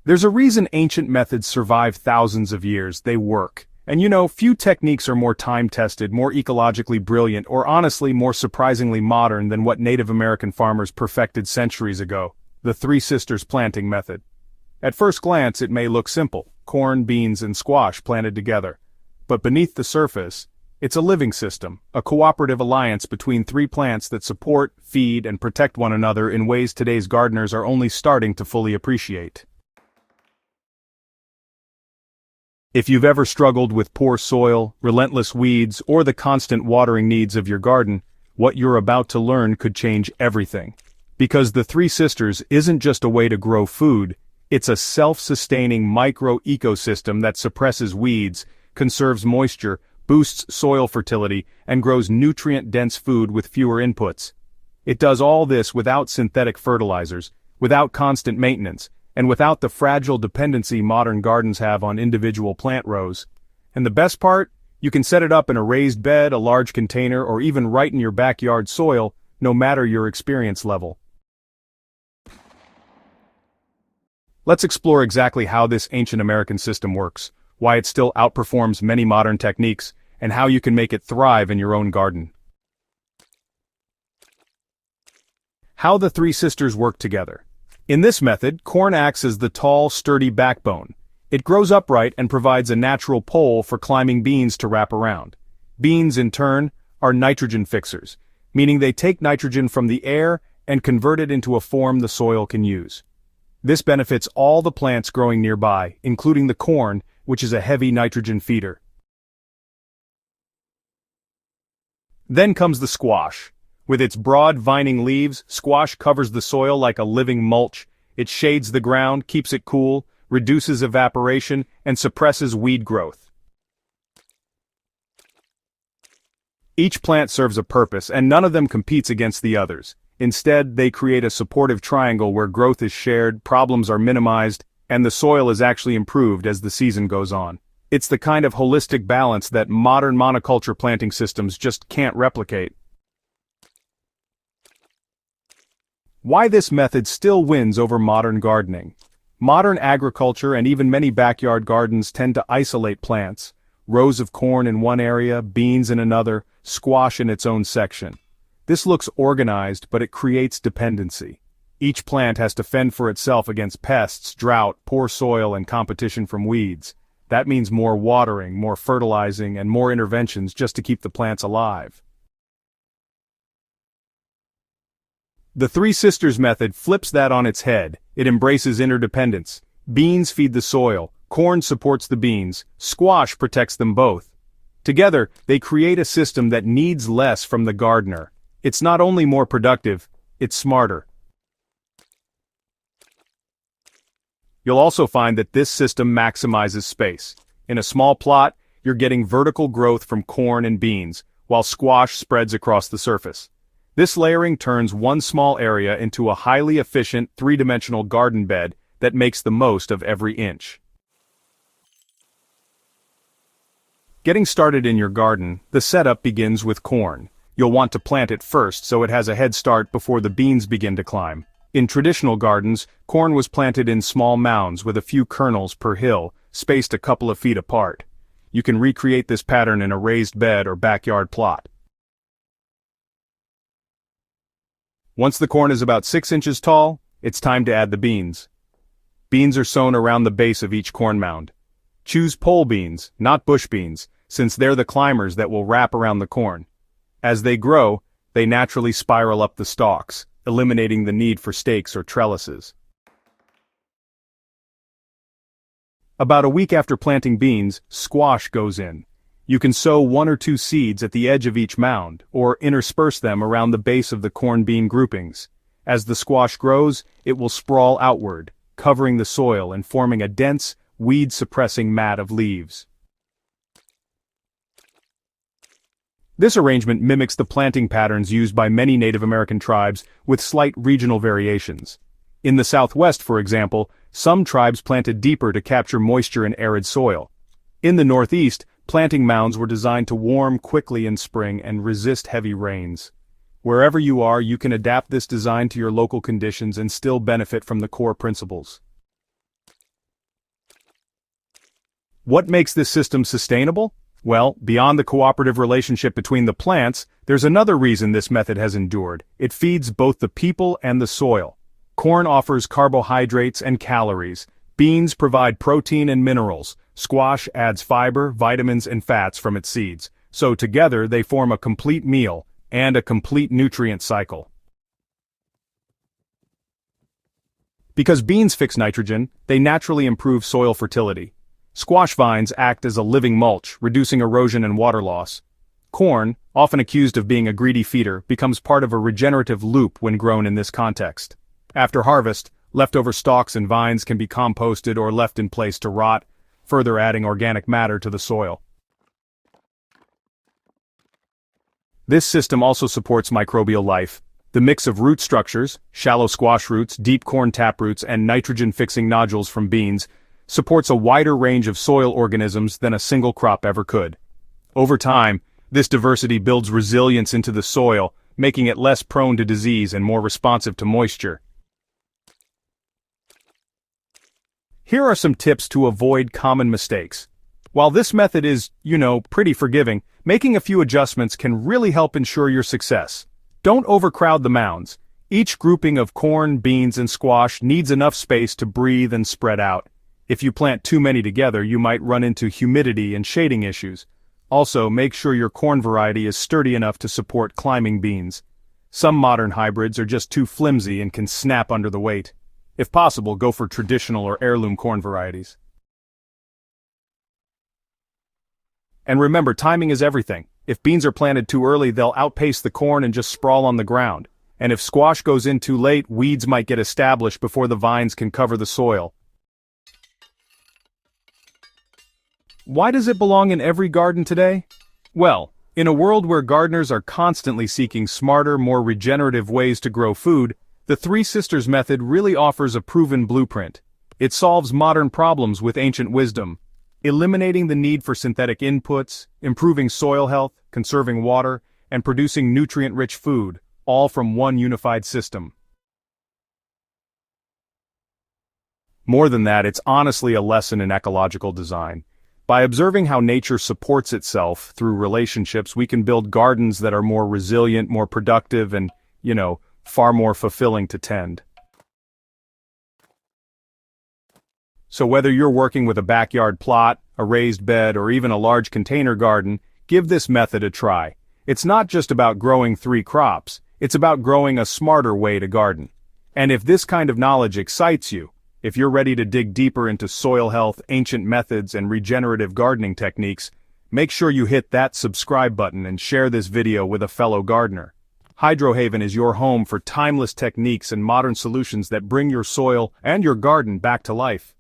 There's a reason ancient methods survive thousands of years. They work. And few techniques are more time-tested, more ecologically brilliant, or honestly more surprisingly modern than what Native American farmers perfected centuries ago: the Three Sisters planting method. At first glance, it may look simple: corn, beans, and squash planted together. But beneath the surface, it's a living system, a cooperative alliance between three plants that support, feed, and protect one another in ways today's gardeners are only starting to fully appreciate. If you've ever struggled with poor soil, relentless weeds, or the constant watering needs of your garden, what you're about to learn could change everything. Because the Three Sisters isn't just a way to grow food, it's a self-sustaining micro-ecosystem that suppresses weeds, conserves moisture, boosts soil fertility, and grows nutrient-dense food with fewer inputs. It does all this without synthetic fertilizers, without constant maintenance, and without the fragile dependency modern gardens have on individual plant rows. And the best part? You can set it up in a raised bed, a large container, or even right in your backyard soil, no matter your experience level. Let's explore exactly how this ancient American system works, why it still outperforms many modern techniques, and how you can make it thrive in your own garden. How the Three Sisters work together. In this method, corn acts as the tall, sturdy backbone. It grows upright and provides a natural pole for climbing beans to wrap around. Beans, in turn, are nitrogen fixers, meaning they take nitrogen from the air and convert it into a form the soil can use. This benefits all the plants growing nearby, including the corn, which is a heavy nitrogen feeder. Then comes the squash. With its broad vining leaves, squash covers the soil like a living mulch. It shades the ground, keeps it cool, reduces evaporation, and suppresses weed growth. Each plant serves a purpose, and none of them competes against the others. Instead, they create a supportive triangle where growth is shared, problems are minimized, and the soil is actually improved as the season goes on. It's the kind of holistic balance that modern monoculture planting systems just can't replicate. Why this method still wins over modern gardening. Modern agriculture and even many backyard gardens tend to isolate plants. Rows of corn in one area, beans in another, squash in its own section. This looks organized, but it creates dependency. Each plant has to fend for itself against pests, drought, poor soil, and competition from weeds. That means more watering, more fertilizing, and more interventions just to keep the plants alive. The Three Sisters method flips that on its head. It embraces interdependence. Beans feed the soil, corn supports the beans, squash protects them both. Together, they create a system that needs less from the gardener. It's not only more productive, it's smarter. You'll also find that this system maximizes space. In a small plot, you're getting vertical growth from corn and beans, while squash spreads across the surface. This layering turns one small area into a highly efficient, three-dimensional garden bed that makes the most of every inch. Getting started in your garden, the setup begins with corn. You'll want to plant it first so it has a head start before the beans begin to climb. In traditional gardens, corn was planted in small mounds with a few kernels per hill, spaced a couple of feet apart. You can recreate this pattern in a raised bed or backyard plot. Once the corn is about 6 inches tall, it's time to add the beans. Beans are sown around the base of each corn mound. Choose pole beans, not bush beans, since they're the climbers that will wrap around the corn. As they grow, they naturally spiral up the stalks, eliminating the need for stakes or trellises. About a week after planting beans, squash goes in. You can sow 1 or 2 seeds at the edge of each mound, or intersperse them around the base of the corn-bean groupings. As the squash grows, it will sprawl outward, covering the soil and forming a dense, weed-suppressing mat of leaves. This arrangement mimics the planting patterns used by many Native American tribes, with slight regional variations. In the Southwest, for example, some tribes planted deeper to capture moisture in arid soil. In the Northeast, planting mounds were designed to warm quickly in spring and resist heavy rains. Wherever you are, you can adapt this design to your local conditions and still benefit from the core principles. What makes this system sustainable? Well, beyond the cooperative relationship between the plants, there's another reason this method has endured. It feeds both the people and the soil. Corn offers carbohydrates and calories. Beans provide protein and minerals. Squash adds fiber, vitamins, and fats from its seeds. So together they form a complete meal and a complete nutrient cycle. Because beans fix nitrogen, they naturally improve soil fertility. Squash vines act as a living mulch, reducing erosion and water loss. Corn, often accused of being a greedy feeder, becomes part of a regenerative loop when grown in this context. After harvest, leftover stalks and vines can be composted or left in place to rot, further adding organic matter to the soil. This system also supports microbial life. The mix of root structures, shallow squash roots, deep corn taproots, and nitrogen-fixing nodules from beans, supports a wider range of soil organisms than a single crop ever could. Over time, this diversity builds resilience into the soil, making it less prone to disease and more responsive to moisture. Here are some tips to avoid common mistakes. While this method is, pretty forgiving, making a few adjustments can really help ensure your success. Don't overcrowd the mounds. Each grouping of corn, beans, and squash needs enough space to breathe and spread out. If you plant too many together, you might run into humidity and shading issues. Also, make sure your corn variety is sturdy enough to support climbing beans. Some modern hybrids are just too flimsy and can snap under the weight. If possible, go for traditional or heirloom corn varieties. And remember, timing is everything. If beans are planted too early, they'll outpace the corn and just sprawl on the ground. And if squash goes in too late, weeds might get established before the vines can cover the soil. Why does it belong in every garden today? Well, in a world where gardeners are constantly seeking smarter, more regenerative ways to grow food, the Three Sisters method really offers a proven blueprint. It solves modern problems with ancient wisdom, eliminating the need for synthetic inputs, improving soil health, conserving water, and producing nutrient-rich food, all from one unified system. More than that, it's honestly a lesson in ecological design. By observing how nature supports itself through relationships, we can build gardens that are more resilient, more productive, and, far more fulfilling to tend. So whether you're working with a backyard plot, a raised bed, or even a large container garden, give this method a try. It's not just about growing 3 crops, it's about growing a smarter way to garden. And if this kind of knowledge excites you, if you're ready to dig deeper into soil health, ancient methods, and regenerative gardening techniques, make sure you hit that subscribe button and share this video with a fellow gardener. Hydrohaven is your home for timeless techniques and modern solutions that bring your soil and your garden back to life.